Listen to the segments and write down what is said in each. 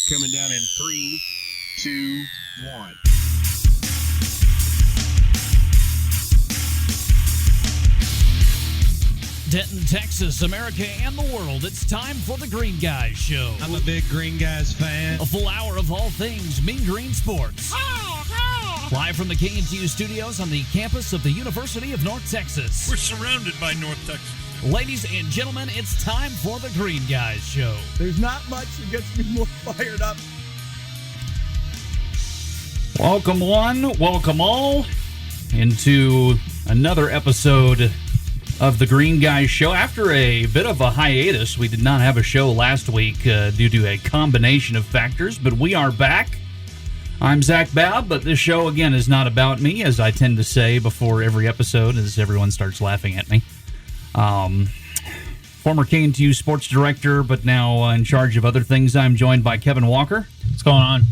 Coming down in 3, 2, 1. Denton, Texas, America, and the world. It's time for the Green Guys Show. I'm a big Green Guys fan. A full hour of all things Mean Green Sports. Live from the KNTU studios on the campus of the University of North Texas. We're surrounded by North Texas. Ladies and gentlemen, it's time for the Green Guys Show. There's not much that gets me more fired up. Welcome one, welcome all into another episode of the Green Guys Show. After a bit of a hiatus, we did not have a show last week due to a combination of factors, but we are back. I'm Zach Babb, but this show, again, is not about me, as I tend to say before every episode, as everyone starts laughing at me. Former KNTU sports director, but now in charge of other things, I'm joined by Kevin Walker. What's going on?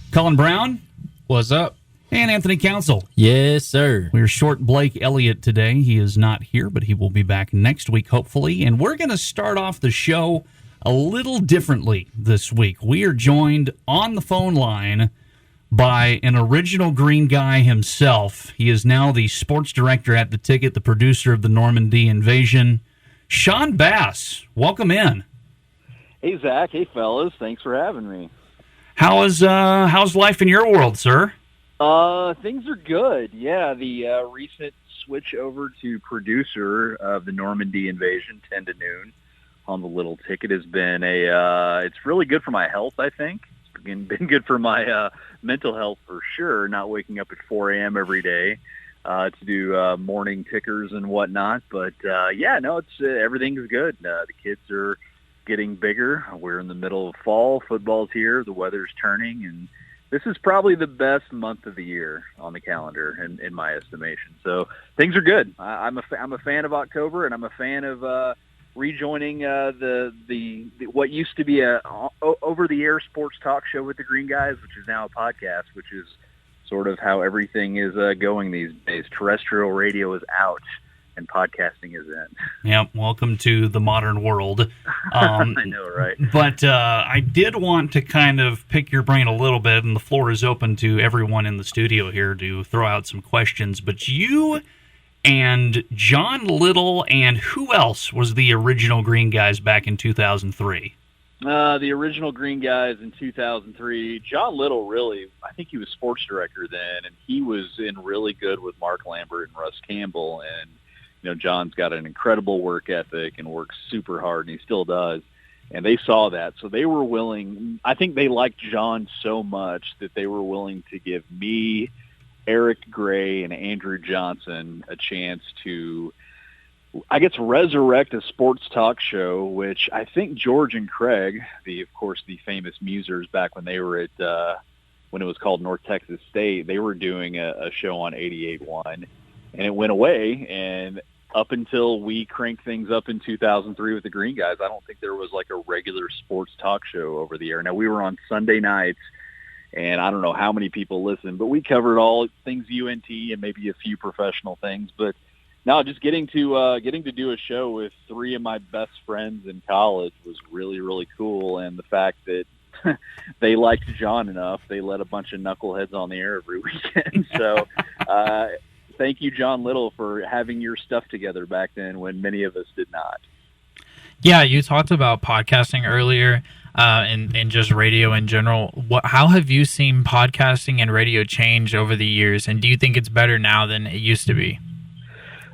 Cullen Brown. What's up? And Anthony Council. Yes, sir. We're short Blake Elliott today. He is not here, but he will be back next week, hopefully. And we're going to start off the show a little differently this week. We are joined on the phone line by an original Green Guy himself. He is now the sports director at The Ticket, the producer of the Normandy Invasion. Sean Bass, welcome in. Hey, Zach. Hey, fellas. Thanks for having me. How's life in your world, sir? Things are good. Yeah, the recent switch over to producer of the Normandy Invasion, 10 to noon, on the Little Ticket has been it's really good for my health, I think. It's been good for my mental health for sure, not waking up at 4 a.m. every day to do morning tickers and whatnot. But, it's everything's good. The kids are getting bigger. We're in the middle of fall. Football's here. The weather's turning, and this is probably the best month of the year on the calendar, in my estimation. So things are good. I'm a fan of October, and I'm a fan of rejoining the what used to be a over-the-air sports talk show with the Green Guys, which is now a podcast, which is sort of how everything is going these days. Terrestrial radio is out, and podcasting is in. Yep, welcome to the modern world. I know, right? But I did want to kind of pick your brain a little bit, and the floor is open to everyone in the studio here to throw out some questions. But you and John Little, and who else was the original Green Guys back in 2003? The original Green Guys in 2003, John Little, really, I think he was sports director then, and he was in really good with Mark Lambert and Russ Campbell, and John's got an incredible work ethic and works super hard, and he still does. And they saw that. So they were willing. I think they liked John so much that they were willing to give me, Eric Gray, and Andrew Johnson a chance to, I guess, resurrect a sports talk show, which I think George and Craig, of course, the famous musers back when they were at, when it was called North Texas State, they were doing a show on 88.1. And it went away, and up until we cranked things up in 2003 with the Green Guys, I don't think there was like a regular sports talk show over the air. Now, we were on Sunday nights, and I don't know how many people listened, but we covered all things UNT and maybe a few professional things. But now just getting to do a show with three of my best friends in college was really, really cool. And the fact that they liked John enough, they let a bunch of knuckleheads on the air every weekend. So thank you, John Little, for having your stuff together back then when many of us did not. Yeah, you talked about podcasting earlier and just radio in general. How have you seen podcasting and radio change over the years, and do you think it's better now than it used to be?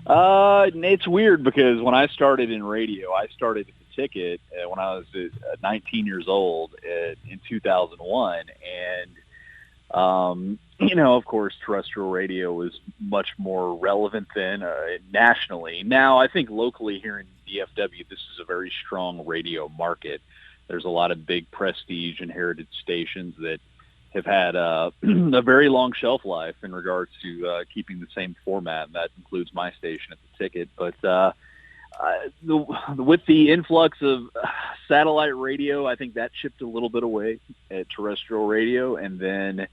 It's weird because when I started in radio, I started at The Ticket when I was 19 years old in 2001, and of course, terrestrial radio was much more relevant then nationally. Now, I think locally here in DFW, this is a very strong radio market. There's a lot of big prestige and heritage stations that have had a very long shelf life in regards to keeping the same format, and that includes my station at The Ticket. But with the influx of satellite radio, I think that chipped a little bit away at terrestrial radio, and then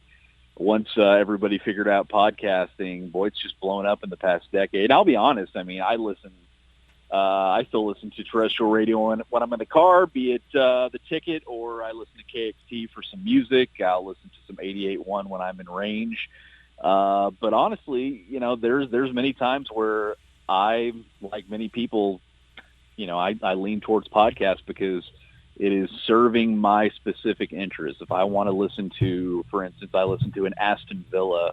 once everybody figured out podcasting, boy, it's just blown up in the past decade. I'll be honest. I mean, I listen I still listen to terrestrial radio when I'm in the car, be it the Ticket, or I listen to KXT for some music. I'll listen to some 88.1 when I'm in range. But honestly, there's many times where I, like many people, I lean towards podcasts because it is serving my specific interests. If I want to listen to, for instance, I listen to an Aston Villa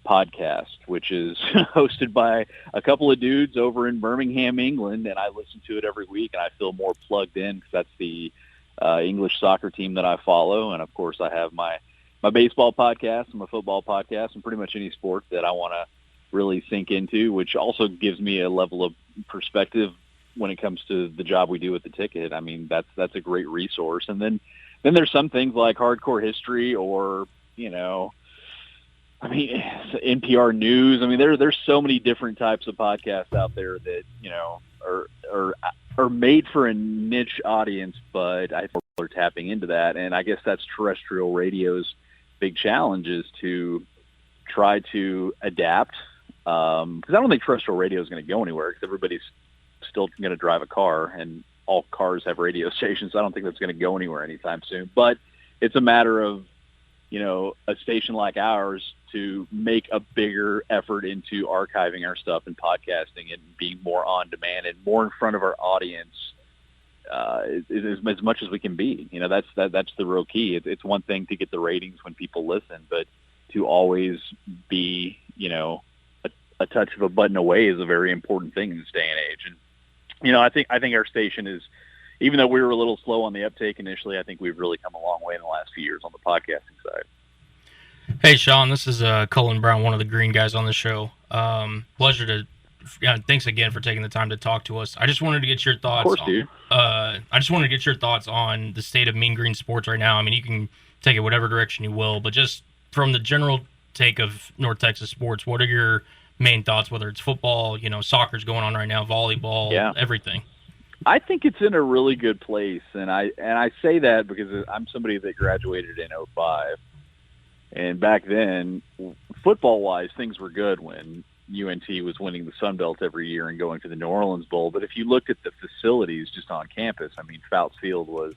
podcast, which is hosted by a couple of dudes over in Birmingham, England, and I listen to it every week, and I feel more plugged in because that's the English soccer team that I follow. And, of course, I have my baseball podcast and my football podcast and pretty much any sport that I want to really sink into, which also gives me a level of perspective when it comes to the job we do with the Ticket. I mean, that's a great resource. And then there's some things like hardcore history or, NPR news. I mean, there's so many different types of podcasts out there that, are made for a niche audience, but I think people are tapping into that. And I guess that's terrestrial radio's big challenge, is to try to adapt. Because I don't think terrestrial radio is going to go anywhere, because everybody's still going to drive a car, and all cars have radio stations. So I don't think that's going to go anywhere anytime soon. But it's a matter of, a station like ours to make a bigger effort into archiving our stuff and podcasting and being more on demand and more in front of our audience as much as we can be. That's the real key. It's one thing to get the ratings when people listen, but to always be, a touch of a button away is a very important thing in this day and age. And, I think our station is, even though we were a little slow on the uptake initially, I think we've really come a long way in the last few years on the podcasting side. Hey, Sean, this is Cullen Brown, one of the green guys on the show. Pleasure to thanks again for taking the time to talk to us. I just wanted to get your thoughts. Of course, dude. I just wanted to get your thoughts on the state of Mean Green sports right now. I mean, you can take it whatever direction you will, but just from the general take of North Texas sports, what are your main thoughts, whether it's football, soccer's going on right now, volleyball, everything? I think it's in a really good place, and I say that because I'm somebody that graduated in 2005, and back then, football-wise, things were good when UNT was winning the Sun Belt every year and going to the New Orleans Bowl. But if you looked at the facilities just on campus, I mean, Fouts Field was,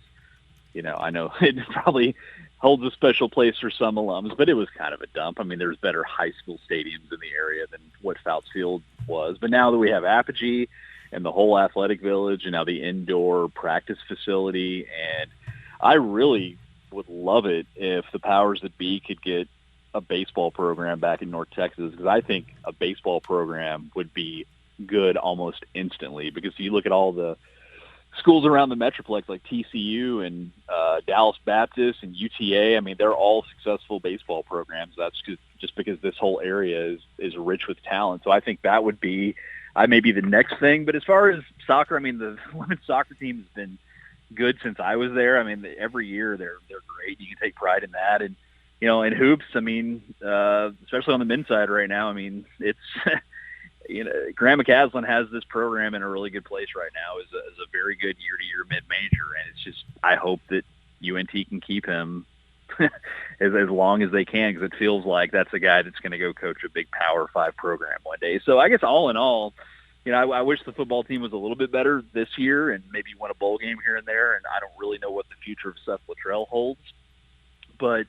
I know it probably holds a special place for some alums, but it was kind of a dump. I mean, there's better high school stadiums in the area than what Fouts Field was. But now that we have Apogee and the whole athletic village and now the indoor practice facility, and I really would love it if the powers that be could get a baseball program back in North Texas, because I think a baseball program would be good almost instantly, because you look at all the schools around the Metroplex like TCU and Dallas Baptist and UTA. I mean, they're all successful baseball programs. That's just because this whole area is rich with talent. So I think that would be maybe the next thing. But as far as soccer, I mean, the women's soccer team has been good since I was there. I mean, every year they're great. You can take pride in that. And, in hoops, I mean, especially on the men's side right now, I mean, it's, Graham McCaslin has this program in a really good place right now as a very good year-to-year mid-major. And it's just, I hope that UNT can keep him as long as they can, because it feels like that's a guy that's going to go coach a big Power 5 program one day. So I guess all in all, I wish the football team was a little bit better this year and maybe win a bowl game here and there. And I don't really know what the future of Seth Luttrell holds. But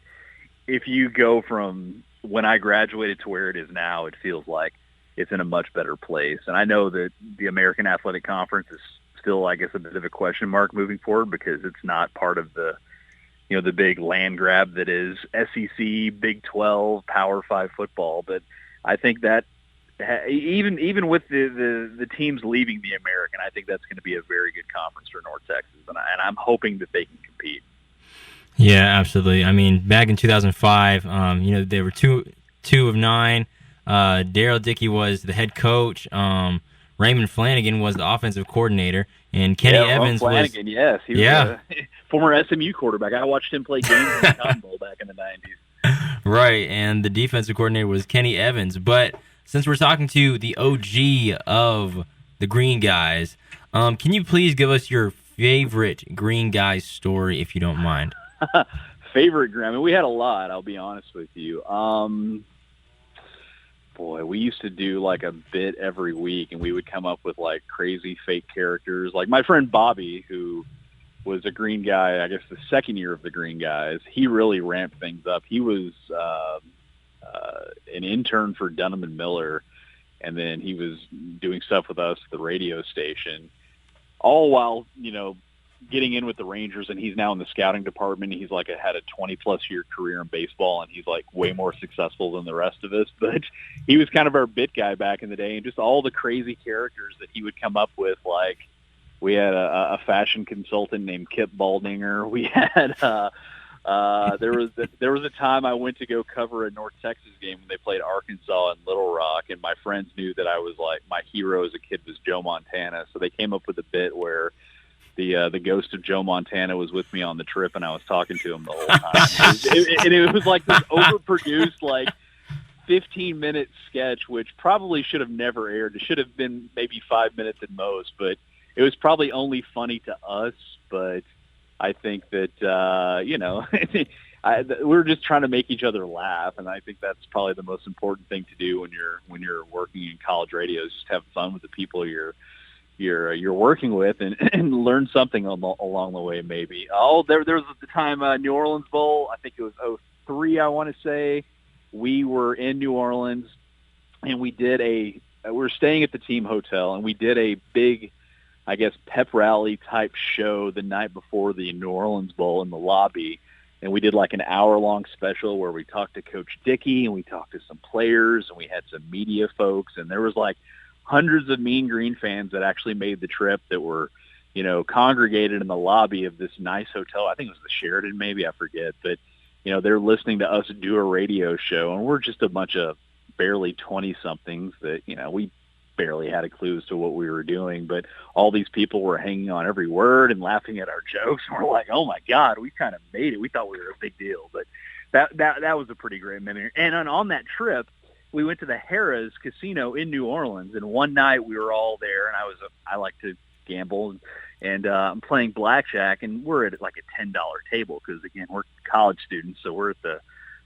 if you go from when I graduated to where it is now, it feels like it's in a much better place. And I know that the American Athletic Conference is still, I guess, a bit of a question mark moving forward, because it's not part of the big land grab that is SEC, Big 12, Power 5 football. But I think that even with the teams leaving the American, I think that's going to be a very good conference for North Texas, and I'm hoping that they can compete. Yeah, absolutely. I mean, back in 2005, they were two of 9. Daryl Dickey was the head coach. Raymond Flanagan was the offensive coordinator, and Kenny Evans Flanagan, was. Yes, he was a former SMU quarterback. I watched him play games in the Cotton Bowl back in the 90s. Right, and the defensive coordinator was Kenny Evans. But since we're talking to the OG of the Green Guys, can you please give us your favorite Green Guys story, if you don't mind? Favorite Green? I mean, we had a lot, I'll be honest with you. boy, we used to do like a bit every week, and we would come up with like crazy fake characters. Like my friend Bobby, who was a Green Guy, I guess the second year of the Green Guys, he really ramped things up. He was an intern for Dunham and Miller, and then he was doing stuff with us at the radio station, all while, getting in with the Rangers, and he's now in the scouting department. He's like had a 20-plus year career in baseball, and he's like way more successful than the rest of us. But he was kind of our bit guy back in the day, and just all the crazy characters that he would come up with. Like we had a fashion consultant named Kip Baldinger. We had there was a time I went to go cover a North Texas game when they played Arkansas in Little Rock, and my friends knew that I was like my hero as a kid was Joe Montana, so they came up with a bit where the ghost of Joe Montana was with me on the trip, and I was talking to him the whole time. It was like this overproduced, like 15-minute sketch, which probably should have never aired. It should have been maybe 5 minutes at most, but it was probably only funny to us. But I think that we were just trying to make each other laugh, and I think that's probably the most important thing to do when you're working in college radio, is just have fun with the people you're working with and learn something along the way. Maybe. There was the time New Orleans Bowl. I think it was 2003. I want to say we were in New Orleans, and we were staying at the team hotel, and we did a big, I guess, pep rally type show the night before the New Orleans Bowl in the lobby. And we did like an hour-long special where we talked to Coach Dickey, and we talked to some players, and we had some media folks, and there was like hundreds of Mean Green fans that actually made the trip that were, congregated in the lobby of this nice hotel. I think it was the Sheraton, maybe, I forget. But, they're listening to us do a radio show, and we're just a bunch of barely 20-somethings that, we barely had a clue as to what we were doing. But all these people were hanging on every word and laughing at our jokes. And we're like, oh, my God, we kind of made it. We thought we were a big deal. But that was a pretty great minute. And on that trip, we went to the Harrah's Casino in New Orleans, and one night we were all there, and I like to gamble, and I'm playing blackjack, and we're at like a $10 table because, again, we're college students, so we're at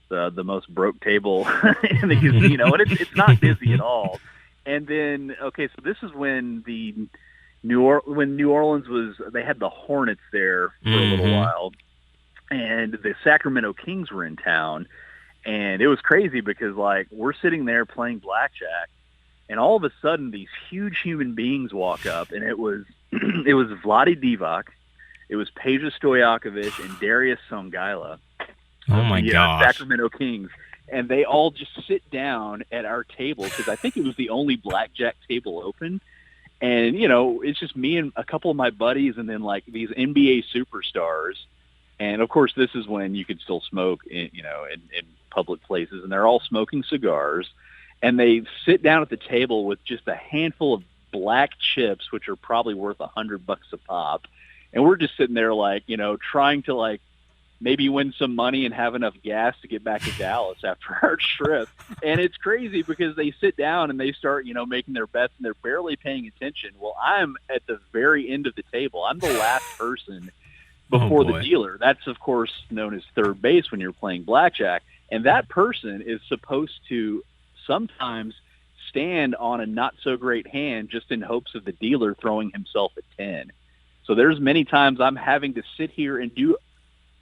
the most broke table in the casino, and it's not busy at all. And then, okay, so this is when New Orleans they had the Hornets there for a little while, and the Sacramento Kings were in town. And it was crazy because, like, we're sitting there playing blackjack, and all of a sudden these huge human beings walk up, and it was Vlade Divac, it was Peja Stojakovic, and Darius Songaila. Oh, my gosh. Sacramento Kings. And they all just sit down at our table because I think it was the only blackjack table open. And, it's just me and a couple of my buddies and then, like, these NBA superstars. And, of course, this is when you could still smoke, in public places, and they're all smoking cigars, and they sit down at the table with just a handful of black chips, which are probably worth $100 a pop, and we're just sitting there like, trying to like maybe win some money and have enough gas to get back to Dallas after our trip. And it's crazy because they sit down and they start, making their bets, and they're barely paying attention. Well, I'm at the very end of the table. I'm the last person before the dealer. That's, of course, known as third base when you're playing blackjack. And that person is supposed to sometimes stand on a not-so-great hand just in hopes of the dealer throwing himself at 10. So there's many times I'm having to sit here and do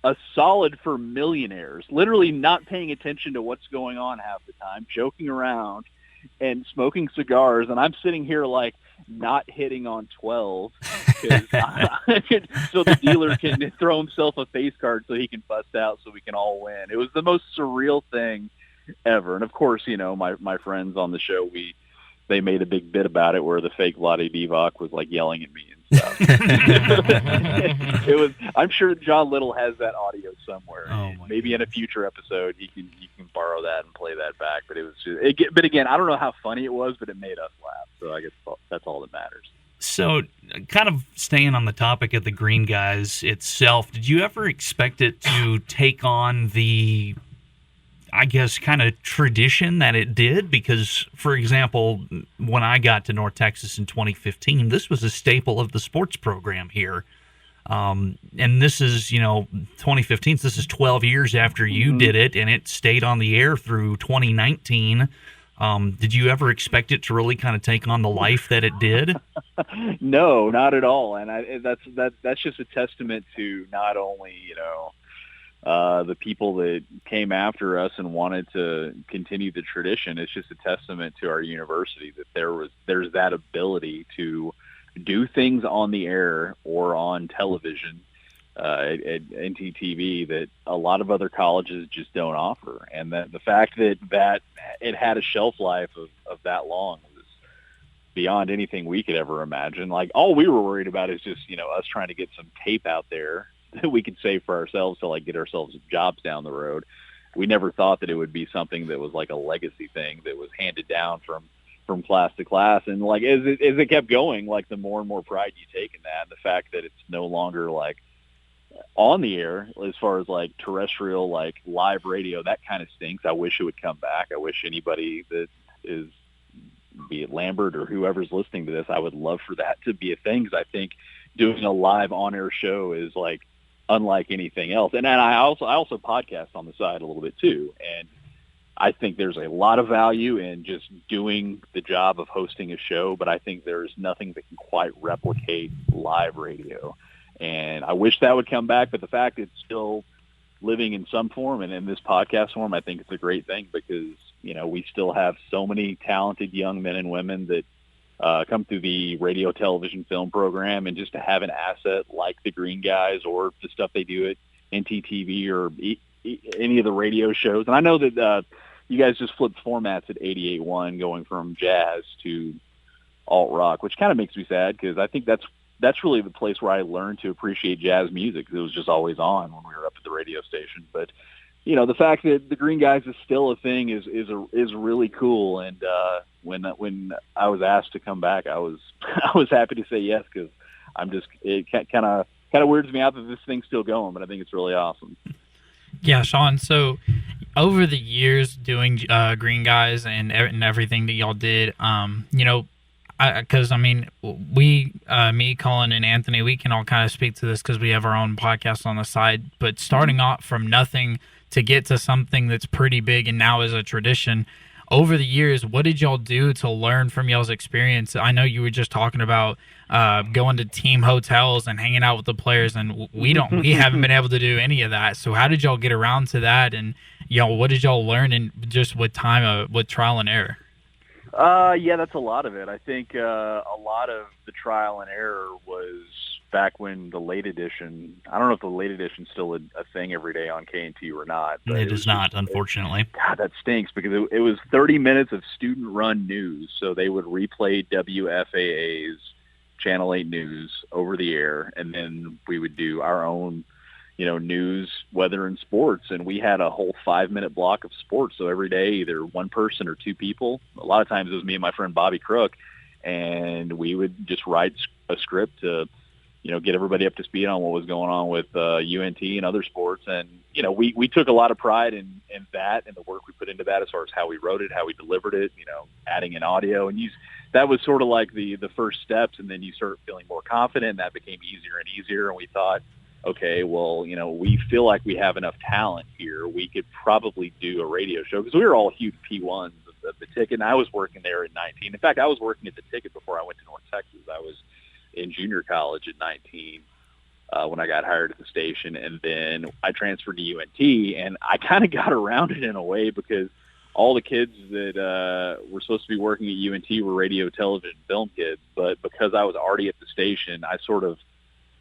a solid for millionaires, literally not paying attention to what's going on half the time, joking around and smoking cigars, and I'm sitting here like not hitting on 12 so the dealer can throw himself a face card so he can bust out so we can all win. It was the most surreal thing ever. And of course, my friends on the show, they made a big bit about it where the fake Vlade Divac was like yelling at me and stuff. It was. I'm sure John Little has that audio somewhere. Maybe in a future episode you can borrow that and play that back. But it was just. But again, I don't know how funny it was, but it made us laugh. So I guess that's all that matters. So, kind of staying on the topic of the Green Guys itself, did you ever expect it to take on the, I guess, kind of tradition that it did? Because, for example, when I got to North Texas in 2015, this was a staple of the sports program here. And this is, 2015, so this is 12 years after you did it, and it stayed on the air through 2019. Did you ever expect it to really kind of take on the life that it did? No, not at all. And that's just a testament to not only, the people that came after us and wanted to continue the tradition. It's just a testament to our university that there's that ability to do things on the air or on television at NTTV that a lot of other colleges just don't offer. And that the fact that it had a shelf life of that long was beyond anything we could ever imagine. Like, all we were worried about is just, us trying to get some tape out there that we could save for ourselves to like get ourselves jobs down the road. We never thought that it would be something that was like a legacy thing that was handed down from class to class. And like as it kept going, like the more and more pride you take in that, and the fact that it's no longer like on the air as far as like terrestrial, like live radio, that kind of stinks. I wish it would come back. I wish anybody that is, be it Lambert or whoever's listening to this, I would love for that to be a thing, because I think doing a live on-air show is like unlike anything else. And I also podcast on the side a little bit too, and I think there's a lot of value in just doing the job of hosting a show, but I think there's nothing that can quite replicate live radio. And I wish that would come back, but the fact it's still living in some form and in this podcast form, I think it's a great thing, because, we still have so many talented young men and women that come through the radio, television, film program, and just to have an asset like the Green Guys or the stuff they do at NTTV or any of the radio shows. And I know that you guys just flipped formats at 88.1, going from jazz to alt rock, which kind of makes me sad, because I think that's really the place where I learned to appreciate jazz music. It was just always on when we were up at the radio station. But the fact that the Green Guys is still a thing is really cool. And when I was asked to come back, I was happy to say yes, because it kind of weirds me out that this thing's still going, but I think it's really awesome. Yeah, Sean. So over the years doing Green Guys and everything that y'all did, because we, me, Cullen, and Anthony, we can all kind of speak to this because we have our own podcast on the side. But starting off from nothing to get to something that's pretty big and now is a tradition, over the years, what did y'all do to learn from y'all's experience? I know you were just talking about going to team hotels and hanging out with the players, and we haven't been able to do any of that. So how did y'all get around to that? And what did y'all learn in just with time, with trial and error? Yeah, that's a lot of it. I think a lot of the trial and error was back when the late edition, I don't know if the late edition's still a thing every day on K&T or not. But it is not, unfortunately. God, that stinks, because it was 30 minutes of student-run news. So they would replay WFAA's Channel 8 news over the air, and then we would do our own news, weather, and sports. And we had a whole 5-minute block of sports. So every day, either one person or two people. A lot of times it was me and my friend Bobby Crook, and we would just write a script to, get everybody up to speed on what was going on with UNT and other sports. And, we took a lot of pride in that and the work we put into that, as far as how we wrote it, how we delivered it, adding in audio. And that was sort of like the first steps. And then you start feeling more confident, and that became easier and easier. And we thought, okay, well, we feel like we have enough talent here. We could probably do a radio show, because we were all huge P1s of the Ticket. And I was working there at 19. In fact, I was working at the Ticket before I went to North Texas. I was in junior college at 19 when I got hired at the station. And then I transferred to UNT, and I kind of got around it in a way, because all the kids that were supposed to be working at UNT were radio, television, film kids. But because I was already at the station, I sort of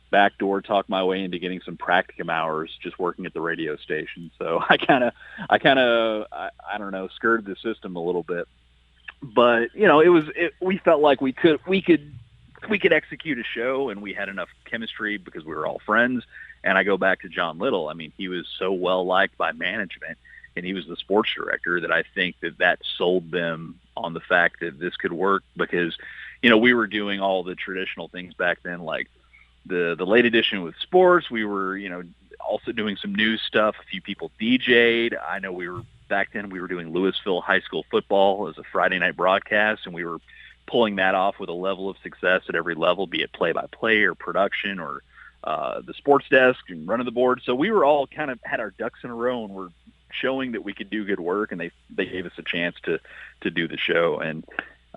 backdoor talked my way into getting some practicum hours just working at the radio station. So I don't know, skirted the system a little bit. But we felt like we could execute a show, and we had enough chemistry because we were all friends. And I go back to John Little. I mean, he was so well liked by management, and he was the sports director, that I think that sold them on the fact that this could work, because we were doing all the traditional things back then, like the late edition with sports. We were also doing some news stuff. A few people DJ'd. I know back then we were doing Louisville high school football as a Friday night broadcast, and we were pulling that off with a level of success at every level, be it play-by-play or production or the sports desk and running the board. So we were all kind of had our ducks in a row, and we're showing that we could do good work, and they gave us a chance to do the show. And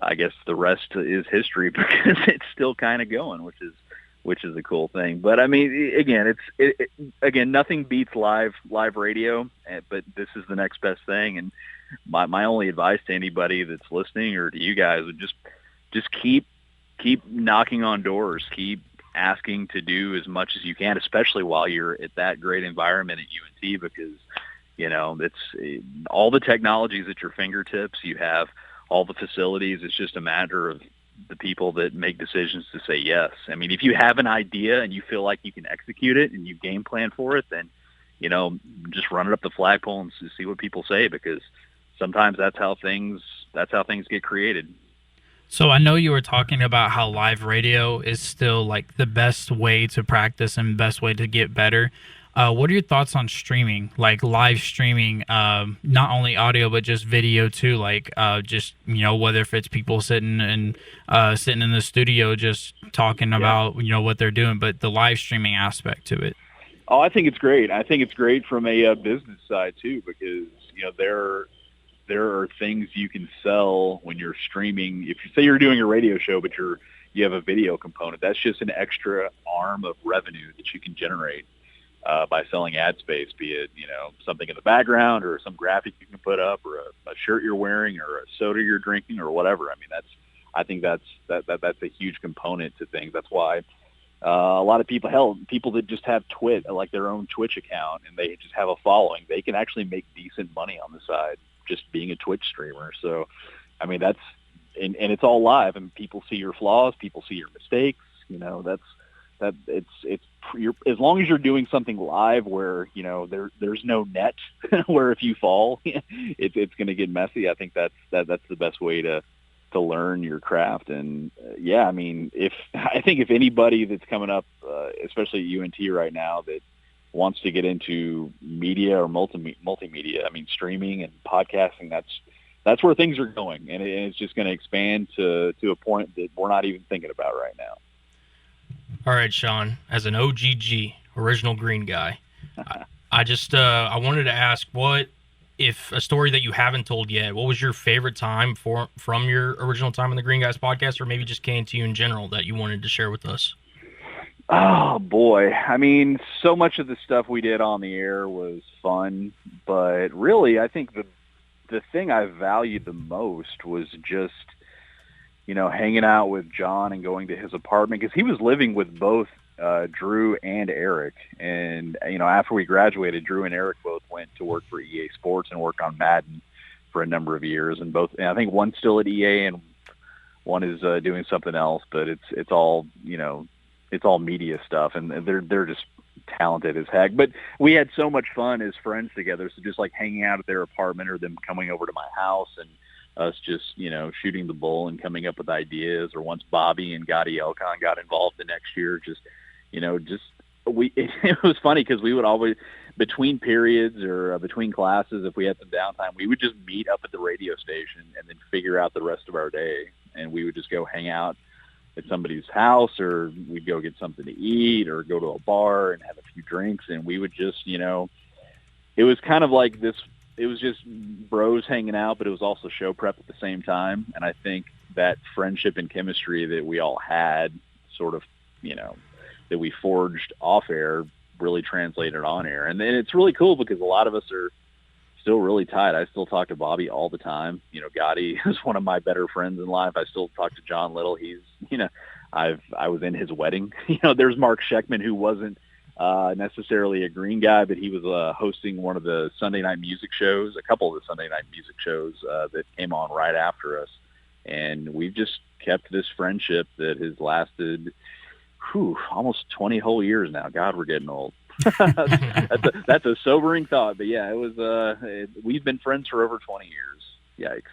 I guess the rest is history because it's still kind of going, which is a cool thing. But I mean, again, again, nothing beats live radio, but this is the next best thing. And my only advice to anybody that's listening or to you guys would just keep knocking on doors, keep asking to do as much as you can, especially while you're at that great environment at UNT, because, you know, it's all the technologies at your fingertips. You have all the facilities. It's just a matter of the people that make decisions to say yes. I mean, if you have an idea and you feel like you can execute it and you game plan for it, then, you know, just run it up the flagpole and see what people say, because sometimes that's how things get created. So I know you were talking about how live radio is still like the best way to practice and best way to get better. What are your thoughts on streaming, like live streaming, not only audio but just video too? Like just, you know, whether if it's people sitting in the studio just talking about, you know, what they're doing, but the live streaming aspect to it. Oh, I think it's great. I think it's great from a business side too, because, you know, there are things you can sell when you're streaming. If you say you're doing a radio show, but you have a video component, that's just an extra arm of revenue that you can generate by selling ad space, be it, you know, something in the background or some graphic you can put up, or a shirt you're wearing or a soda you're drinking or whatever. I mean, I think that's a huge component to things. That's why a lot of people that just have like their own Twitch account, and they just have a following, they can actually make decent money on the side just being a Twitch streamer. So, I mean, and it's all live, and people see your flaws, people see your mistakes. You know, you're, as long as you're doing something live where, you know, there's no net where if you fall, it's going to get messy. I think that's the best way to learn your craft. And I mean, I think if anybody that's coming up, especially at UNT right now, that wants to get into media or multimedia, I mean, streaming and podcasting, that's where things are going, and it's just going to expand to a point that we're not even thinking about right now. All right, Sean, as an OGG, original green guy, I wanted to ask, what, if a story that you haven't told yet, what was your favorite time from your original time on the Green Guys podcast, or maybe just came to you in general that you wanted to share with us? Oh, boy. I mean, so much of the stuff we did on the air was fun, but really I think the thing I valued the most was just, you know, hanging out with John and going to his apartment, because he was living with both Drew and Eric. And, you know, after we graduated, Drew and Eric both went to work for EA Sports and worked on Madden for a number of years. And I think one's still at EA and one is doing something else, but it's all, you know, it's all media stuff, and they're just talented as heck. But we had so much fun as friends together. So just like hanging out at their apartment, or them coming over to my house and us just, you know, shooting the bull and coming up with ideas. Or once Bobby and Gotti Elcon got involved the next year, just, you know, it was funny because we would always, between periods or between classes, if we had some downtime, we would just meet up at the radio station and then figure out the rest of our day. And we would just go hang out at somebody's house, or we'd go get something to eat, or go to a bar and have a few drinks. And we would just, you know, it was kind of like this, it was just bros hanging out, but it was also show prep at the same time. And I think that friendship and chemistry that we all had, sort of, you know, that we forged off air, really translated on air. And then it's really cool because a lot of us are still really tight. I still talk to Bobby all the time. You know, Gotti is one of my better friends in life. I still talk to John Little. He's, you know, I was in his wedding. You know, there's Mark Scheckman, who wasn't necessarily a Green guy, but he was hosting one of the Sunday night music shows, a couple of the Sunday night music shows that came on right after us. And we've just kept this friendship that has lasted almost 20 whole years now. God, we're getting old. that's a sobering thought, but yeah, it was. We've been friends for over 20 years. Yikes!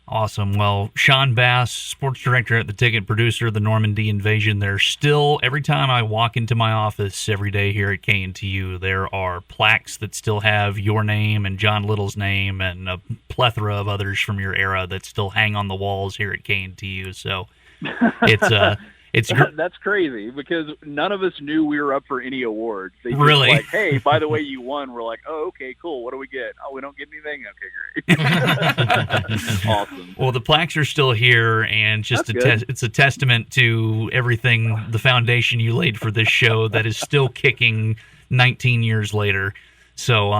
Awesome. Well, Sean Bass, sports director at the Ticket, producer of the Normandy Invasion. There's still, every time I walk into my office every day here at KNTU, there are plaques that still have your name and John Little's name and a plethora of others from your era that still hang on the walls here at KNTU. So It's That's crazy because none of us knew we were up for any awards. They just Really? like, hey, by the way, you won. We're like, oh, okay, cool. What do we get? Oh, we don't get anything? Okay, great. Awesome. Well, the plaques are still here, and just it's a testament to everything, the foundation you laid for this show that is still kicking 19 years later. So,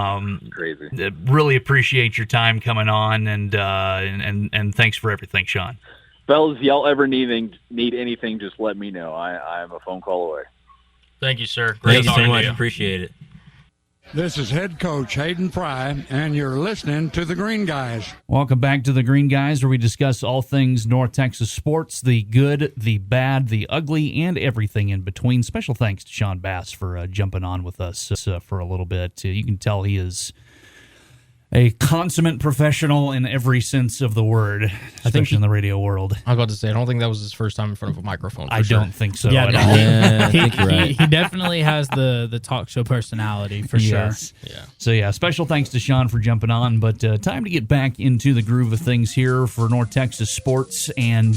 Crazy. Really appreciate your time coming on, and thanks for everything, Sean. Fellas, y'all ever need anything, just let me know. I'm a phone call away. Thank you, sir. Great Thank you so talking to much. you. Appreciate it. This is head coach Hayden Fry, and you're listening to the Green Guys. Welcome back to the Green Guys, where we discuss all things North Texas sports, the good, the bad, the ugly, and everything in between. Special thanks to Sean Bass for jumping on with us for a little bit. You can tell he is a consummate professional in every sense of the word, especially in the radio world. I was about to say, I don't think that was his first time in front of a microphone. I don't think so Yeah, at no. all. Yeah, I think you're right. He definitely has the talk show personality for Yes. sure. Yeah. So, yeah, special thanks to Sean for jumping on. But time to get back into the groove of things here for North Texas sports. And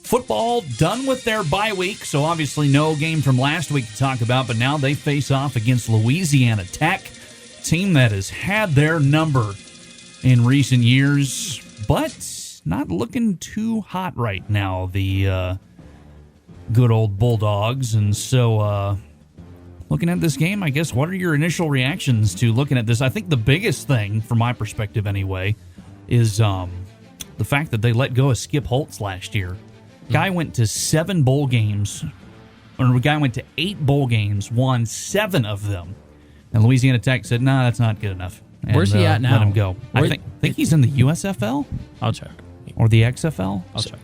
football done with their bye week. So, obviously, no game from last week to talk about. But now they face off against Louisiana Tech, team that has had their number in recent years, but not looking too hot right now, the good old Bulldogs. And so looking at this game, I guess, what are your initial reactions to looking at this? I think the biggest thing, from my perspective anyway, is the fact that they let go of Skip Holtz last year. Guy went to 7 bowl games, or the guy went to 8 bowl games, won 7 of them. And Louisiana Tech said, "No, that's not good enough." And, Where's he at now? Let him go. I think he's in the USFL I'll check. or the XFL. I'll check.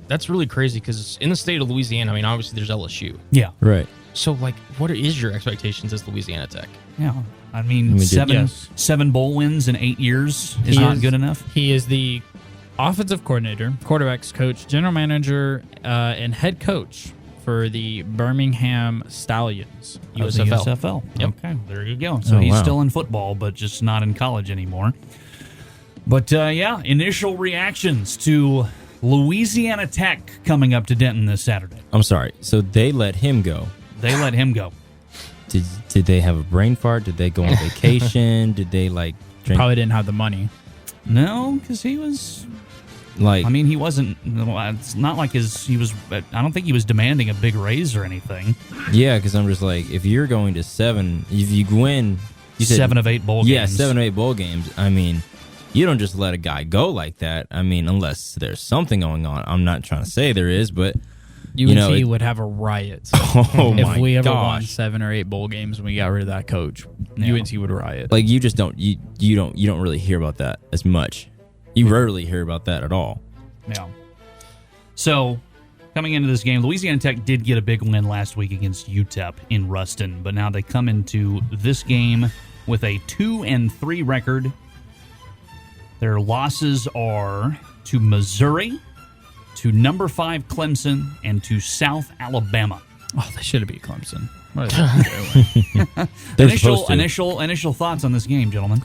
That's really crazy because in the state of Louisiana, I mean, obviously there's LSU. Yeah, Right. So, like, what is your expectations as Louisiana Tech? yeah. I mean, We did- seven bowl wins in 8 years is He not is- good enough. He is the offensive coordinator, quarterbacks coach, general manager, and head coach for the Birmingham Stallions. Of the USFL. Yep. Okay, there you go. So Oh, he's wow. still in football, but just not in college anymore. But yeah, initial reactions to Louisiana Tech coming up to Denton this Saturday. I'm sorry. So they let him go. They let him go. Did they have a brain fart? Did they go on vacation? Did they like drink? Probably didn't have the money. No, because he was. Like, I mean, he wasn't. It's not like he was. I don't think he was demanding a big raise or anything. yeah, because I'm just like, if you're going to 7, if you win, you said 7 of 8 bowl games. Yeah, 7 or 8 bowl games. I mean, you don't just let a guy go like that. I mean, unless there's something going on. I'm not trying to say there is, but UNC would have a riot oh if my we ever won gosh. 7 or 8 bowl games and we got rid of that coach. Yeah. UNC would riot. Like, you just don't you don't really hear about that as much. You rarely hear about that at all. Yeah. So, coming into this game, Louisiana Tech did get a big win last week against UTEP in Ruston, but now they come into this game with a 2-3 record. Their losses are to Missouri, to number 5 Clemson, and to South Alabama. Oh, they should have beat Clemson. What are they doing? Initial thoughts on this game, gentlemen.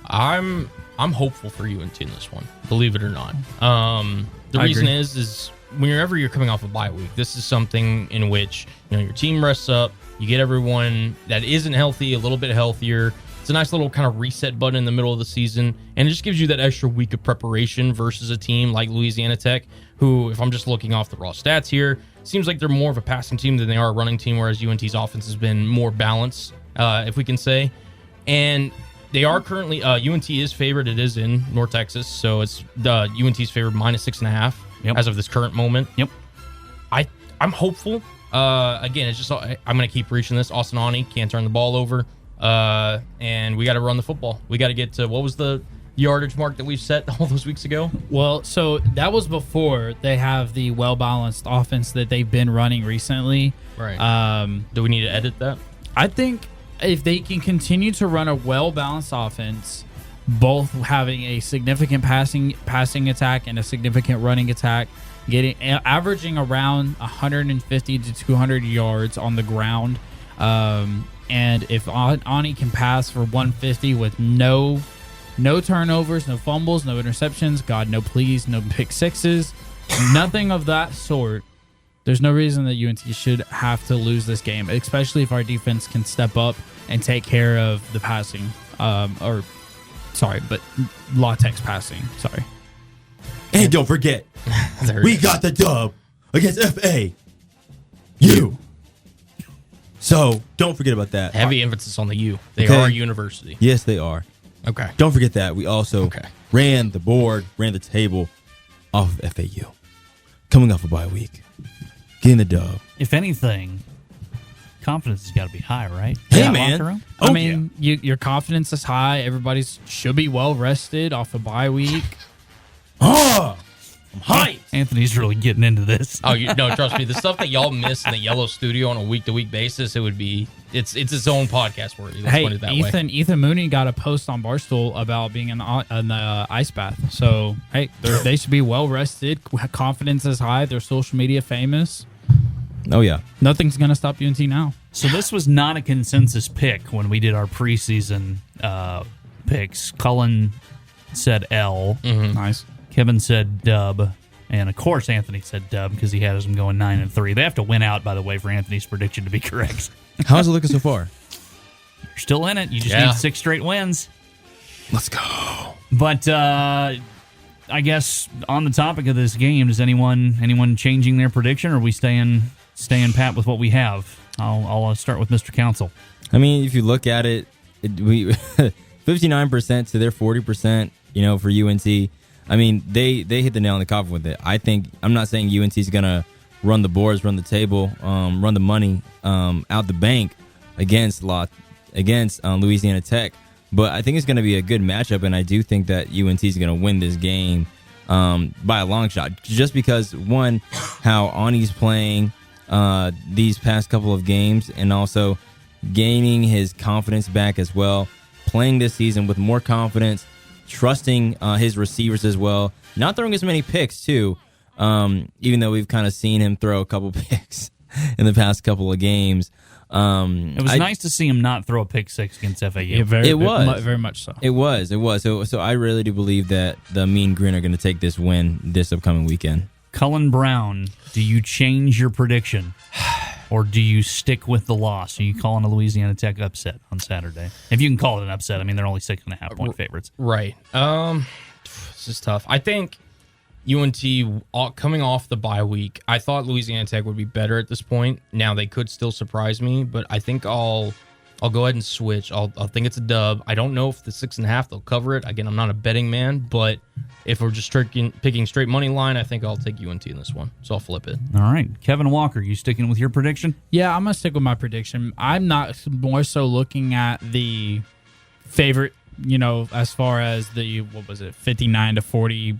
I'm hopeful for UNT in this one, believe it or not. The I reason agree. is whenever you're coming off a bye week, this is something in which your team rests up, you get everyone that isn't healthy a little bit healthier. It's a nice little kind of reset button in the middle of the season, and it just gives you that extra week of preparation versus a team like Louisiana Tech, who, if I'm just looking off the raw stats here, seems like they're more of a passing team than they are a running team, whereas UNT's offense has been more balanced, if we can say. And they are currently UNT is favored. It is in North Texas, so it's UNT's favored -6.5 as of this current moment. Yep. I'm hopeful. Again, it's just I'm going to keep reaching this. Austin Awney can't turn the ball over, and we got to run the football. We got to get to what was the yardage mark that we've set all those weeks ago? Well, so that was before they have the well-balanced offense that they've been running recently. Right. Do we need to edit that? I think if they can continue to run a well-balanced offense, both having a significant passing attack and a significant running attack, averaging around 150 to 200 yards on the ground, and if Ani can pass for 150 with no turnovers, no fumbles, no interceptions, God, no please, no pick sixes, Nothing of that sort. There's no reason that UNT should have to lose this game, especially if our defense can step up and take care of the passing. But latex passing. Sorry. And don't forget, we got the dub against FAU. So don't forget about that. Heavy emphasis on the U. They Okay. are a university. Yes, they are. Okay. Don't forget that. We also ran the table off of FAU. Coming off a bye week. Getting the dub. If anything, confidence has got to be high, right? Hey, Yeah, man. locker room? I mean, your confidence is high. Everybody should be well rested off a bye week. Oh, I'm hyped. Anthony's really getting into this. Oh, no, trust me. The stuff that y'all miss in the Yellow Studio on a week-to-week basis, it's its own podcast worthy. Let's put it that way. Ethan Mooney got a post on Barstool about being in the ice bath. So, hey, they should be well rested. Confidence is high. They're social media famous. Oh, yeah. Nothing's going to stop UNT now. So this was not a consensus pick when we did our preseason picks. Cullen said L. Mm-hmm. Nice. Kevin said dub. And, of course, Anthony said dub because he has them going 9-3. They have to win out, by the way, for Anthony's prediction to be correct. How's it looking so far? You're still in it. You just need 6 straight wins. Let's go. But I guess on the topic of this game, is anyone changing their prediction, or are we staying pat with what we have? I'll start with Mr. Council. I mean, if you look at it, we 59% to their 40%, for UNT. I mean, they hit the nail on the coffin with it. I'm not saying UNT is going to run the boards, run the table, run the money out the bank against Louisiana Tech, but I think it's going to be a good matchup, and I do think that UNT is going to win this game by a long shot, just because, one, how Ani's playing these past couple of games, and also gaining his confidence back as well, playing this season with more confidence, trusting his receivers as well, not throwing as many picks too, even though we've kind of seen him throw a couple picks in the past couple of games. It was nice to see him not throw a pick 6 against FAU. Yeah, very much so. It was. So I really do believe that the Mean Green are going to take this win this upcoming weekend. Cullen Brown, do you change your prediction, or do you stick with the loss? Are you calling a Louisiana Tech upset on Saturday? If you can call it an upset, I mean they're only 6.5-point favorites. Right. This is tough. I think UNT coming off the bye week, I thought Louisiana Tech would be better at this point. Now they could still surprise me, but I think I'll go ahead and switch. I'll think it's a dub. I don't know if the 6.5 they'll cover it. Again, I'm not a betting man, but if we're just picking straight money line, I think I'll take UNT in this one. So I'll flip it. All right, Kevin Walker, you sticking with your prediction? Yeah, I'm gonna stick with my prediction. I'm not more so looking at the favorite, as far as the 59-40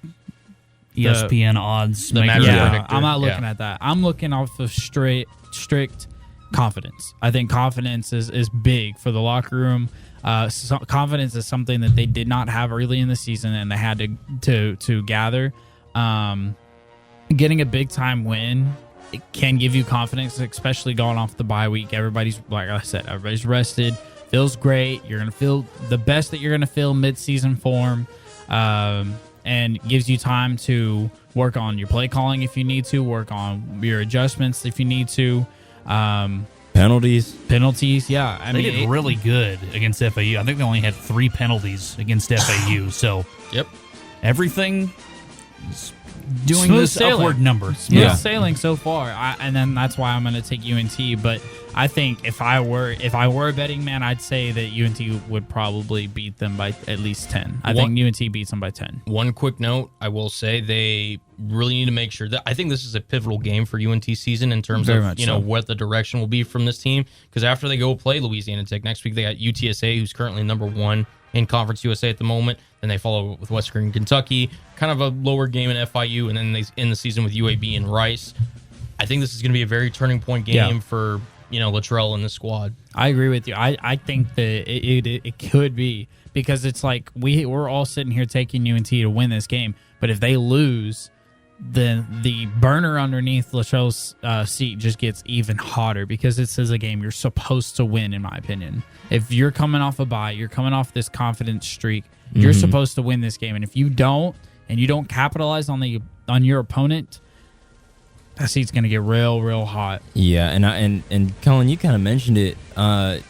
ESPN odds. The match predictor. I'm not looking at that. I'm looking off of strict confidence. I think confidence is big for the locker room. Confidence is something that they did not have early in the season, and they had to gather. Getting a big time win, it can give you confidence, especially going off the bye week. Everybody's, like I said, everybody's rested, feels great. You're gonna feel the best that you're gonna feel mid-season form, and gives you time to work on your play calling if you need to, work on your adjustments if you need to. Penalties, yeah. They did really good against FAU. I think they only had 3 penalties against FAU. So, yep, everything is doing smooth this sailing. Upward number. Smooth sailing so far, and then that's why I'm going to take UNT. But I think if I were a betting man, I'd say that UNT would probably beat them by at least 10. I think UNT beats them by 10. One quick note, I will say they really need to make sure that I think this is a pivotal game for UNT season in terms of what the direction will be from this team, because after they go play Louisiana Tech next week, they got UTSA, who's currently number 1 in Conference USA at the moment. Then they follow with Western Kentucky, kind of a lower game in FIU, and then they end the season with UAB and Rice. I think this is going to be a very turning point game for Luttrell and the squad. I agree with you. I think that it could be, because it's like we're all sitting here taking UNT to win this game, but if they lose, then the burner underneath Luttrell's seat just gets even hotter, because this is a game you're supposed to win, in my opinion. If you're coming off a bye, you're coming off this confidence streak, you're supposed to win this game, and if you don't, and you don't capitalize on the on your opponent, that seat's going to get real hot. Yeah, and Cullen, you kind of mentioned it.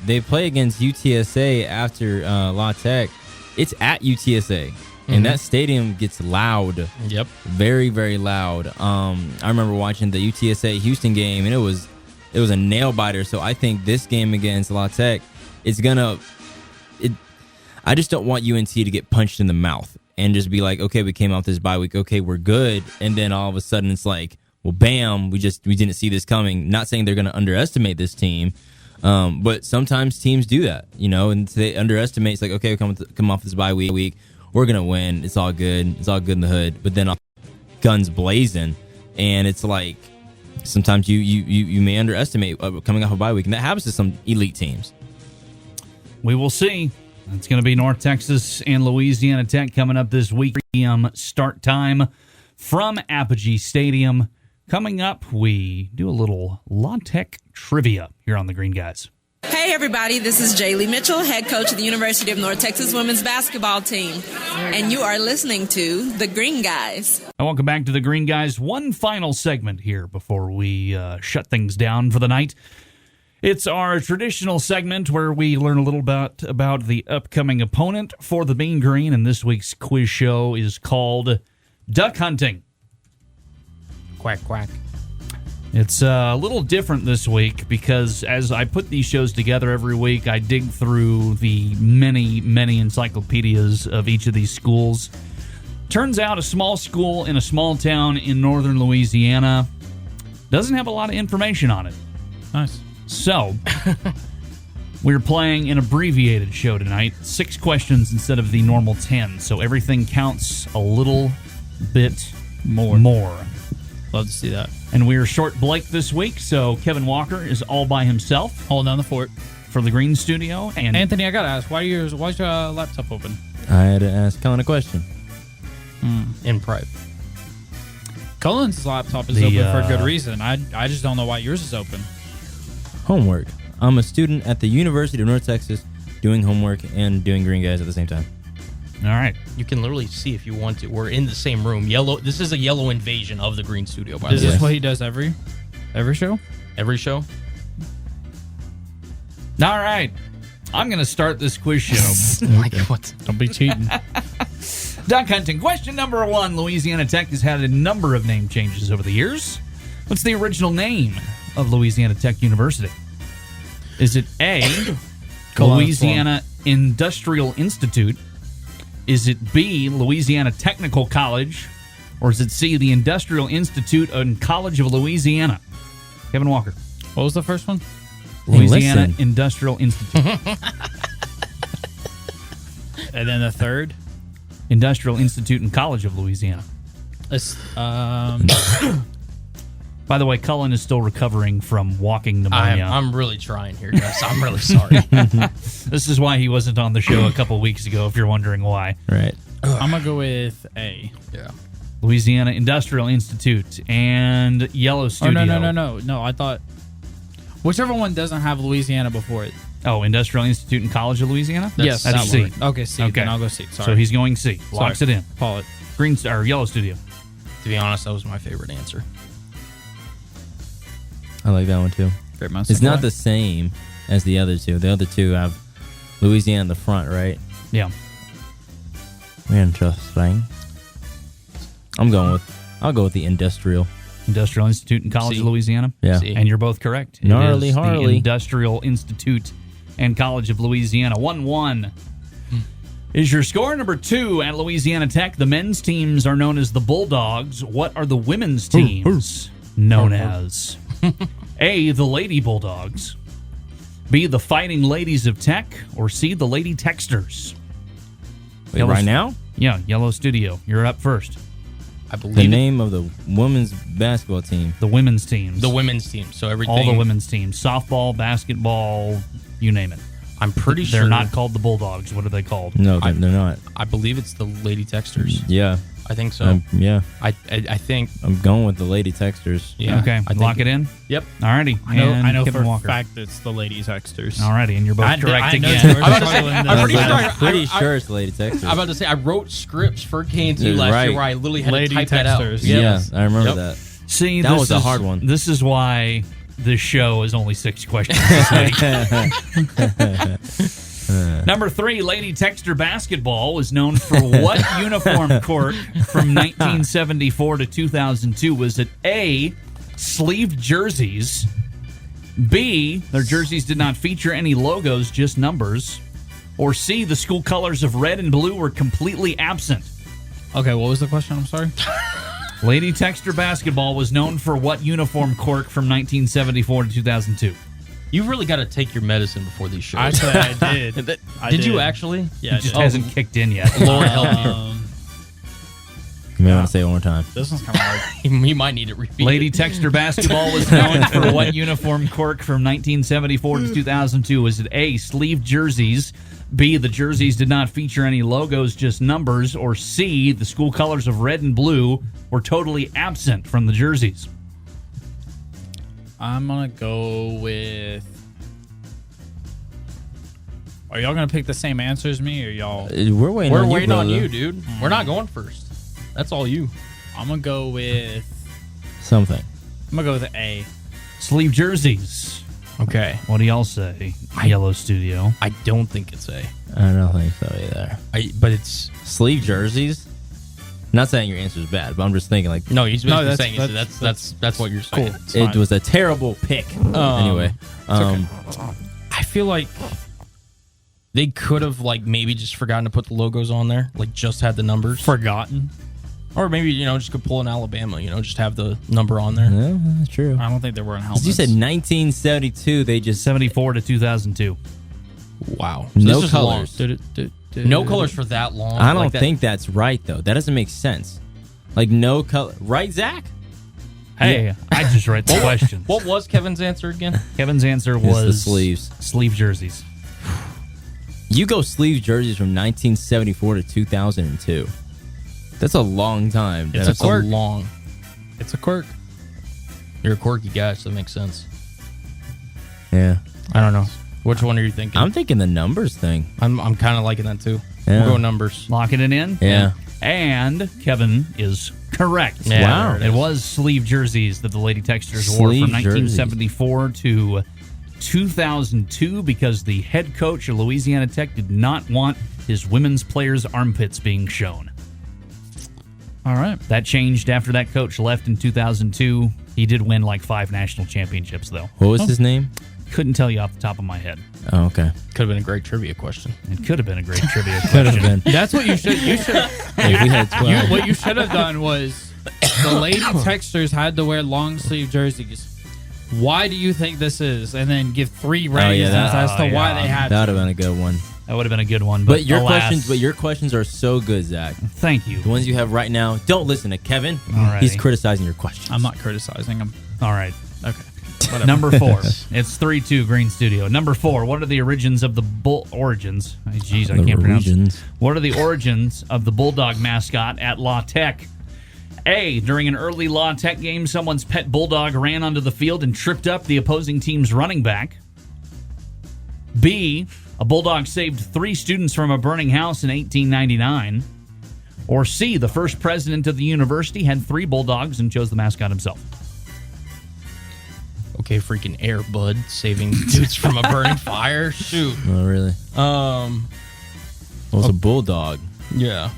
They play against UTSA after La Tech. It's at UTSA, and that stadium gets loud. Yep, very, very loud. I remember watching the UTSA Houston game, and it was a nail biter. So I think this game against La Tech, I just don't want UNC to get punched in the mouth and just be like, okay, we came off this bye week, okay, we're good, and then all of a sudden it's like, well, bam, we didn't see this coming. Not saying they're going to underestimate this team, but sometimes teams do that, and they underestimate. It's like, okay, we come off this bye week, we're going to win. It's all good. It's all good in the hood. But then guns blazing, and it's like sometimes you may underestimate coming off a bye week, and that happens to some elite teams. We will see. It's going to be North Texas and Louisiana Tech coming up this week. Start time from Apogee Stadium. Coming up, we do a little La Tech trivia here on the Green Guys. Hey everybody, this is Jaylee Mitchell, head coach of the University of North Texas women's basketball team, and you are listening to the Green Guys. And welcome back to the Green Guys. One final segment here before we shut things down for the night. It's our traditional segment where we learn a little bit about the upcoming opponent for the Mean Green, and this week's quiz show is called Duck Hunting. Quack, quack. It's a little different this week because as I put these shows together every week, I dig through the many encyclopedias of each of these schools. Turns out a small school in a small town in northern Louisiana doesn't have a lot of information on it. Nice. So, we're playing an abbreviated show tonight. 6 questions instead of the normal 10, so everything counts a little bit more. Love to see that. And we're short Blake this week, so Kevin Walker is all by himself. Holding down the fort. For the Green Studio. And Anthony, I got to ask, why's your laptop open? I had to ask Cullen a question. In private. Cullen's laptop is open for a good reason. I just don't know why yours is open. Homework. I'm a student at the University of North Texas doing homework and doing Green Guys at the same time. All right. You can literally see if you want to. We're in the same room. Yellow. This is a yellow invasion of the Green Studio, by the way. Is this what he does every show? Every show? All right. I'm going to start this quiz show. Like what? Don't be cheating. Duck hunting. Question number 1. Louisiana Tech has had a number of name changes over the years. What's the original name of Louisiana Tech University? Is it A, Louisiana Industrial Institute? Is it B, Louisiana Technical College? Or is it C, the Industrial Institute and College of Louisiana? Kevin Walker. What was the first one? Louisiana Industrial Institute. And then the third? Industrial Institute and College of Louisiana. By the way, Cullen is still recovering from walking pneumonia. I'm really trying here, guys. I'm really sorry. This is why he wasn't on the show a couple weeks ago, if you're wondering why. Right. I'm going to go with A. Yeah. Louisiana Industrial Institute and Yellow Studio. No, I thought... Whichever one doesn't have Louisiana before it. Oh, Industrial Institute and College of Louisiana? Yes. That's C. Okay, C. Okay. Then I'll go C. Sorry. So he's going C. Locks it in. Call it. Yellow Studio. To be honest, that was my favorite answer. I like that one too. It's not the same as the other two. The other two have Louisiana in the front, right? Yeah. Interesting. I'll go with the Industrial Institute and College of Louisiana? Yeah. C. And you're both correct. Gnarly it is Harley. The Industrial Institute and College of Louisiana. 1-1 is your score. Number 2 at Louisiana Tech. The men's teams are known as the Bulldogs. What are the women's teams known as? A, the Lady Bulldogs. B, the Fighting Ladies of Tech. Or C, the Lady Texters. Wait, right now? Yeah, Yellow Studio. You're up first. I believe the name of the women's basketball team. The women's teams. The women's team. So everything. All the women's teams. Softball, basketball, you name it. I'm pretty sure They're not called the Bulldogs. What are they called? No, they're not. I believe it's the Lady Texters. Yeah. I think so. Yeah. I think. I'm going with the Lady Texters. Yeah. Okay. Lock it in? Yep. Alrighty. I know Kevin for Walker. a fact it's the Lady Texters. Alrighty, and you're both correct again. I'm pretty sure it's the Lady Texters. I'm about to say I wrote scripts for K&T last year where I literally had to type that out. Texters. Yeah, I remember that. See, that was a hard one. This is why this show is only 6 questions this week. Number 3, Lady Texter basketball was known for what uniform cork from 1974 to 2002? Was it A, sleeved jerseys, B, their jerseys did not feature any logos, just numbers, or C, the school colors of red and blue were completely absent? Okay, what was the question? I'm sorry. Lady Texter basketball was known for what uniform cork from 1974 to 2002? You really got to take your medicine before these shows. Actually, I did. Did you actually? Yeah, it just hasn't kicked in yet. Lord help you. You may want to say it one more time. This one's kind of hard. You might need it repeated. Lady Texter basketball was known for what uniform cork from 1974 to 2002? Was it A, sleeved jerseys, B, the jerseys did not feature any logos, just numbers, or C, the school colors of red and blue were totally absent from the jerseys? I'm going to go with... Are y'all going to pick the same answer as me, or y'all... We're waiting We're on you, waiting on brother. you, dude. We're not going first. That's all you. I'm going to go with... Something. I'm going to go with A. Sleeve jerseys. Okay. What do y'all say? Yellow Studio. I don't think it's A. I don't think so either. But it's... Sleeve jerseys? Not saying your answer is bad, but I'm just thinking like... No, he's basically saying that's what you're saying. Cool. It was a terrible pick. Anyway. Okay. I feel like they could have like maybe just forgotten to put the logos on there. Like just had the numbers. Forgotten? Or maybe, just could pull in Alabama, just have the number on there. Yeah, that's true. I don't think they were in helmets. You said 1972, they just... 74 to 2002. Wow. No this is colors. long. No colors for that long. I don't like that. think that's right, though. That doesn't make sense. Like, no color. Right, Zach? Hey, Yeah. I just read the question. What was Kevin's answer again? Kevin's answer It's was the sleeves. Sleeve jerseys. You go sleeve jerseys from 1974 to 2002. That's a long time. It's That's a long. It's a quirk. You're a quirky guy, so that makes sense. Yeah. I don't know. Which one are you thinking? I'm thinking the numbers thing. I'm kind of liking that too. Yeah. We'll go numbers. Locking it in? Yeah. And Kevin is correct. Yeah, Wow. there It was sleeve jerseys that the Lady Texters wore Sleeve from 1974 to 2002 because the head coach of Louisiana Tech did not want his women's players' armpits being shown. All right. That changed after that coach left in 2002. He did win like 5 national championships, though. What was his name? Couldn't tell you off the top of my head. Oh, okay. Could have been a great trivia question. It could have been a great trivia Could have question. been. That's what you should. You should. If we had 12. What you should have done was the Lady Texters had to wear long sleeve jerseys. Why do you think this is? And then give 3 reasons as to why they had. That would have been a good one. That would have been a good one. But, But alas, your questions are so good, Zach. Thank you. The ones you have right now. Don't listen to Kevin. Alrighty. He's criticizing your questions. I'm not criticizing him. All right. Okay. Number 4. It's 3-2 Green Studio. Number 4. What are the origins of the origins? Jeez, I can't pronounce it. What are the origins of the Bulldog mascot at La Tech? A. During an early La Tech game, someone's pet bulldog ran onto the field and tripped up the opposing team's running back. B. A bulldog saved 3 students from a burning house in 1899. Or C. The first president of the university had 3 bulldogs and chose the mascot himself. Okay, freaking Air Bud saving dudes from a burning fire. Shoot. Oh, really? Well, it's a bulldog. Yeah.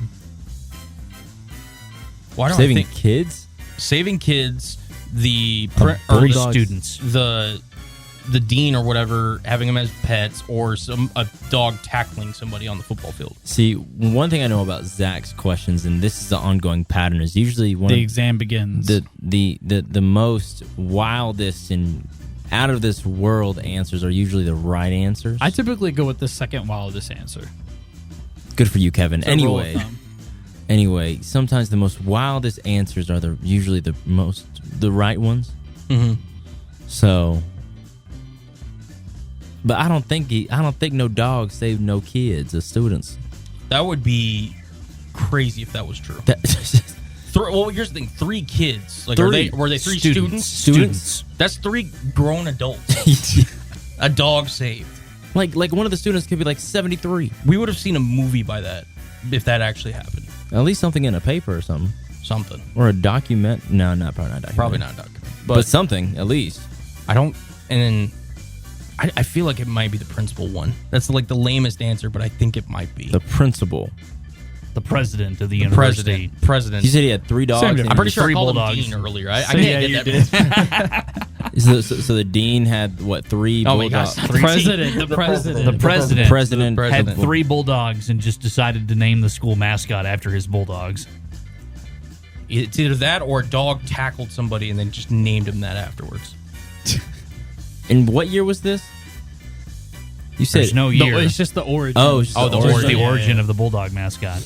Why do Saving I think kids? saving kids, the A or bulldog- students. the dean or whatever having them as pets, or a dog tackling somebody on the football field. See, one thing I know about Zach's questions, and this is an ongoing pattern, is usually one The of exam begins. the most wildest and out of this world answers are usually the right answers. I typically go with the second wildest answer. Good for you, Kevin. It's a rule of Anyway, thumb. sometimes the most wildest answers are usually the right ones. Mm-hmm. So But I don't think no dog saved no kids or students. That would be crazy if that was true. Well, here's the thing: 3 kids. Like, were they 3 students? Students. That's 3 grown adults. A dog saved. Like one of the students could be like 73. We would have seen a movie by that if that actually happened. At least something in a paper or something. Something. Or a document. No, probably not a document. Probably not a document. But something, at least. And then I feel like it might be the principal one. That's like the lamest answer, but I think it might be. The principal. The president of the university. President. You said he had 3 dogs. I'm pretty sure I called him bulldogs. Dean earlier. I can't get that. So the dean had, what, 3 bulldogs? The president had 3 bulldogs and just decided to name the school mascot after his bulldogs. It's either that or a dog tackled somebody and then just named him that afterwards. And what year was this? You said There's no year. It's just the origin. The origin of the bulldog mascot.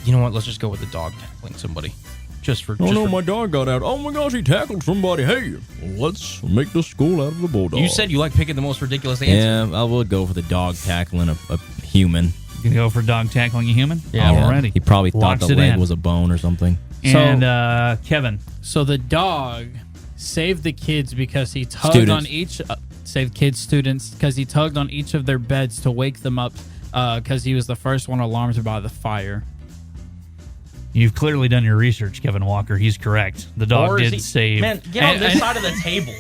You know what? Let's just go with the dog tackling somebody. My dog got out. Oh my gosh, he tackled somebody. Hey, let's make the school out of the bulldog. You said you like picking the most ridiculous answer. Yeah, I will go for the dog tackling a human. You can go for dog tackling a human? Yeah. Already. He probably thought Locks the it leg in. was a bone or something. And Kevin. So the dog saved the kids because he tugged on each students because he tugged on each of their beds to wake them up because he was the first one alarmed by the fire. You've clearly done your research, Kevin Walker. He's correct. The dog did save. Man, get on this side of the table.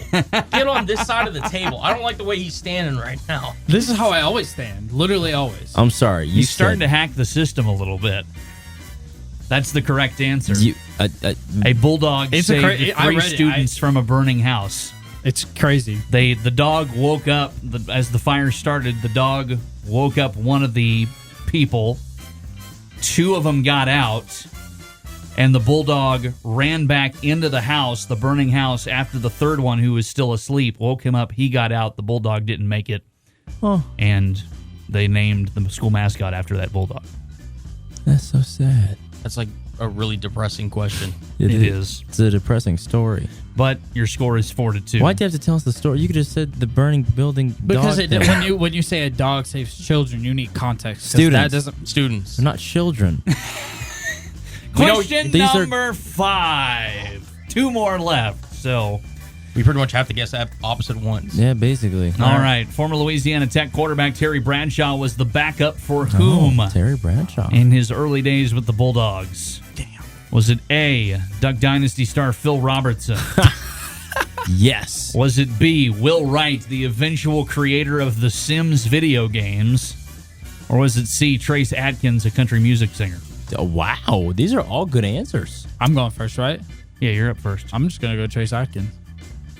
Get on this side of the table. I don't like the way he's standing right now. This is how I always stand. Literally always. I'm sorry. He's starting to hack the system a little bit. That's the correct answer. A bulldog saved 3 students from a burning house. It's crazy. The dog woke up, as the fire started, the dog woke up one of the people. 2 of them got out. And the bulldog ran back into the house, the burning house, after the 3rd one, who was still asleep, woke him up. He got out. The bulldog didn't make it. Oh. And they named the school mascot after that bulldog. That's so sad. That's like a really depressing question. It is. It's a depressing story. But your score is 4-2. Why'd you have to tell us the story? You could have said the burning building because dog when you say a dog saves children, you need context. Students. Students. They're not children. Question number 5. 2 more left. So we pretty much have to guess that opposite ones. Yeah, basically. All right. Former Louisiana Tech quarterback Terry Bradshaw was the backup for whom? Terry Bradshaw. In his early days with the Bulldogs. Damn. Was it A, Duck Dynasty star Phil Robertson? Yes. Was it B, Will Wright, the eventual creator of the Sims video games? Or was it C, Trace Atkins, a country music singer? Oh, wow. These are all good answers. I'm going first, right? Yeah, you're up first. I'm just going to go Trace Atkins.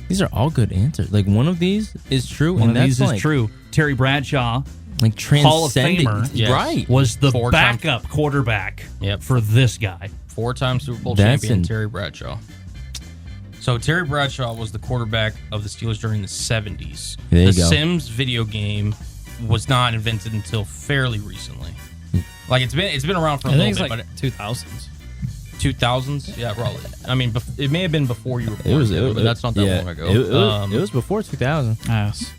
These are all good answers. Like, one of these is true. One and of these that's is true. Terry Bradshaw, like Hall of transcending. Famer, Yes. Right. was the 4-time backup quarterback for this guy. 4-time Super Bowl That's champion Terry Bradshaw. So Terry Bradshaw was the quarterback of the Steelers during the 70s. There you the go. Sims video game was not invented until fairly recently. Like it's been around for a little bit, like 2000s. 2000s, yeah, probably. I mean, it may have been before you were born, It was, but that's not that long ago. It was before 2000. Yes.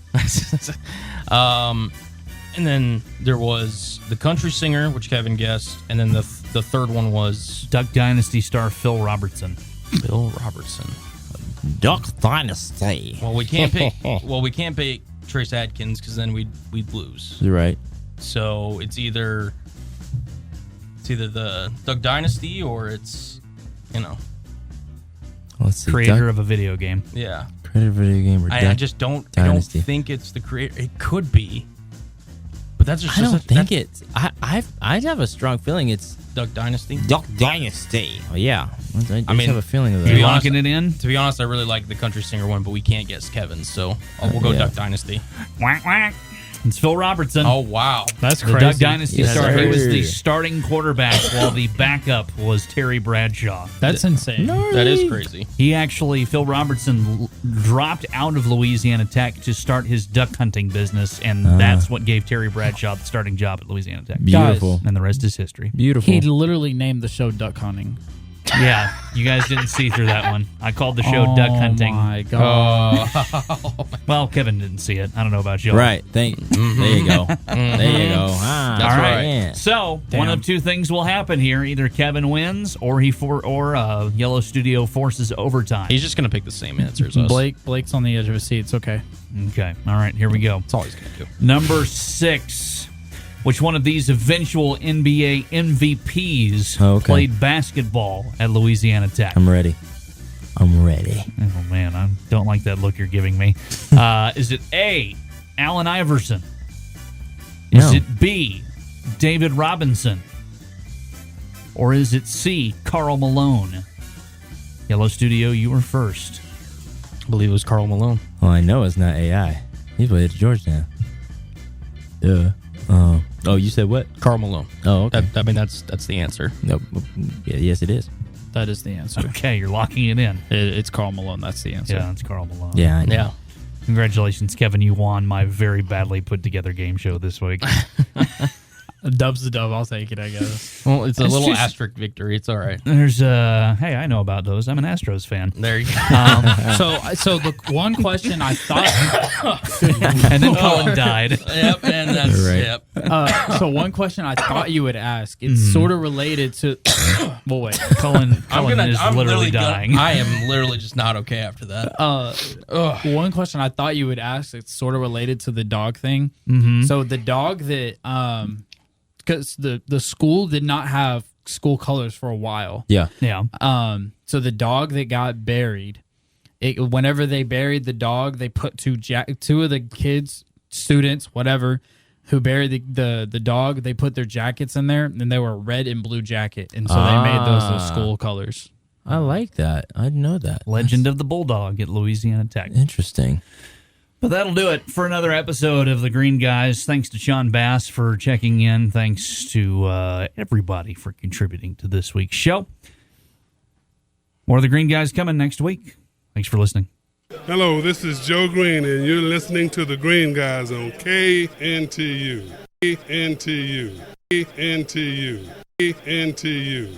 And then there was the country singer, which Kevin guessed, and then the 3rd one was Duck Dynasty star Phil Robertson. Bill Robertson. Duck Dynasty. Well, we can't pick. We can't pick Trace Atkins because then we'd lose. You're right. So it's either the Duck Dynasty or it's Let's see. Creator of a video game. yeah. Creator of a video game. Or I Duck just don't. Dynasty. I don't think it's the creator. It could be, but that's just. I don't think it's. I have a strong feeling it's Duck Dynasty. Duck Dynasty. Oh yeah. I mean, have a feeling of You that. locking it in? To be honest, I really like the country singer one, but we can't guess Kevin's, so we'll go Yeah. Duck Dynasty. Whack, whack. It's Phil Robertson. Oh wow, That's the crazy. Duck Dynasty Yes, star. He sir. was the starting quarterback while the backup was Terry Bradshaw. That's insane. that is crazy. Phil Robertson dropped out of Louisiana Tech to start his duck hunting business, and that's what gave Terry Bradshaw the starting job at Louisiana Tech. Beautiful. And the rest is history. Beautiful. He literally named the show Duck Hunting. Yeah, you guys didn't see through that one. I called the show duck hunting. Oh my god! Well, Kevin didn't see it. I don't know about you. Right. There you go. There you go. All right. Yeah. So one of two things will happen here: either Kevin wins, or Yellow Studio forces overtime. He's just going to pick the same answer as us. Blake's on the edge of his seat. It's okay. Okay. All right. Here we go. That's all he's going to do. Number 6. Which one of these eventual NBA MVPs played basketball at Louisiana Tech? I'm ready. Oh, man. I don't like that look you're giving me. Is it A, Allen Iverson? Is it B, David Robinson? Or is it C, Karl Malone? Yellow Studio, you were first. I believe it was Karl Malone. Well, I know it's not AI. He played at Georgetown. Yeah. Oh, you said what? Karl Malone. Oh, okay. That's the answer. Nope. Yeah, yes, it is. That is the answer. Okay, you're locking it in. It's Karl Malone. That's the answer. Yeah, it's Karl Malone. Yeah, I know. Yeah. Congratulations, Kevin. You won my very badly put together game show this week. Dub's the dub. I'll take it, I guess. Well, it's a little asterisk victory. It's all right. There's hey, I know about those. I'm an Astros fan. There you go. So the one question I thought, and then Cullen died. Yep, and that's right. Yep. So one question I thought you would ask. It's sort of related to. Well, wait, Cullen is literally dying. I am literally just not okay after that. One question I thought you would ask. It's sort of related to the dog thing. Mm-hmm. So the dog that because the school did not have school colors for a while. Yeah. So the dog that got buried, whenever they buried the dog, they put two of the kids, students, whatever, who buried the dog. They put their jackets in there, and they were red and blue jacket, and so they made those the school colors. I like that. I didn't know that. Legend of the Bulldog at Louisiana Tech. Interesting. But that'll do it for another episode of The Green Guys. Thanks to Sean Bass for checking in. Thanks to everybody for contributing to this week's show. More of The Green Guys coming next week. Thanks for listening. Hello, this is Joe Green, and you're listening to The Green Guys on KNTU. KNTU. KNTU. KNTU.